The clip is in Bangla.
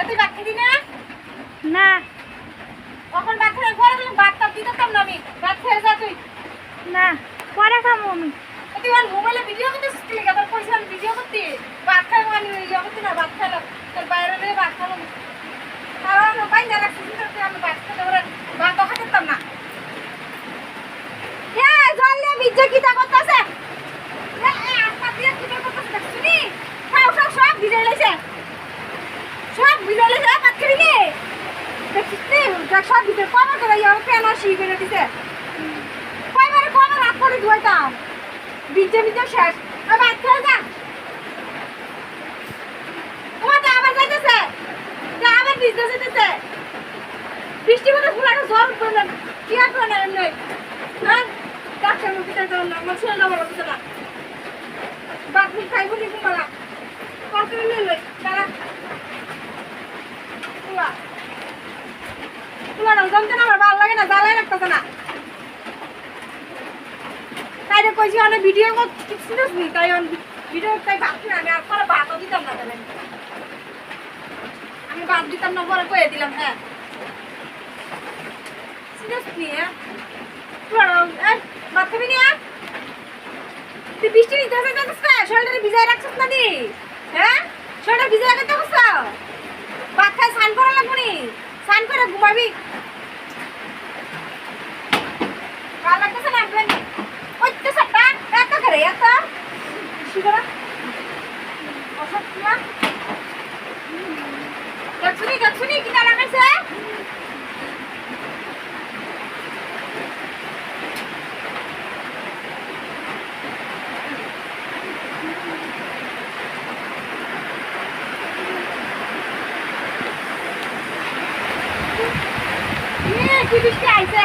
তুই ভাত খাবি না? না তখন ভাত খেয়ে পরে ভাতটা দিতাম না আমি। ভাত খেয়ে যা তুই। না পরে খাবো আমি। তুই আমার মোবাইলে ভিডিও করতেছিস কি লেগে? তোর কইছিলাম ভিডিও করতে। ভাত খাই মানে ইয়ে করতে না, ভাত খাইলাম। তোর বাইরে নিয়ে ভাত খালাম। কারণ বাইরে রাখছিস তুই, আমি ভাত খেতে পারে ভাতও খাইতাম না। এ জল নিয়ে ভিজে কি তা করতেছে? আস্তা দিয়ে কি করতেছে দেখছিস নি? খাও খাও সব ভিজে লাইছে। সব ভিজে লাইছে ভাত খাবি নি? দেখছিস নি? দেখ সব ভিজে কবে করে ইয়ে কেন শি করে দিছে? কয়বারে কবে রাত করে ধুইতাম? ভিজে ভিজে শেষ। আর ভাত খেয়ে যা। তোমার তো আবার যাইতেছে। যা আবার ভিজতে যেতেছে। বৃষ্টি মতো ফুলানো জ্বর উঠবে না। কি আর করে না এমনি? হ্যাঁ? ডাক্তার মুখে যাইতে হবে না। আমার শরীরটা ভালো হচ্ছে না। ভাত মুখ খাইব নি কুমারা। কত নিয়ে লই? দাঁড়া। কুলা। কুলানো জমতে না আমার ভালো লাগে না। জ্বালাই রাখতেছে না। তাই রে কইছি অনেক ভিডিও করছিস নি, তাই ভিডিও তাই ভাত না আমি আর পরে ভাতও দিতাম না তাহলে আমি ভাত দিতাম না, পরে কয়ে দিলাম। হ্যাঁ সিরিয়াস নি? হ্যাঁ ভাত খাবি নি? তুই বৃষ্টি নিতে যাচ্ছিস না, শরীরটা ভিজাই রাখছিস না নি? হ্যাঁ শরীরটা ভিজাই রাখতে বসছ? ভাত খাই স্নান করা লাগবো নি? স্নান করে ঘুমাবি। ভালো লাগতেছে না একদম? ওই তো সাপটা এত করে এত বেশি করে ওষুধ না দেখছুনি কিনা লাগাইছে? কি বৃষ্টি আইছে?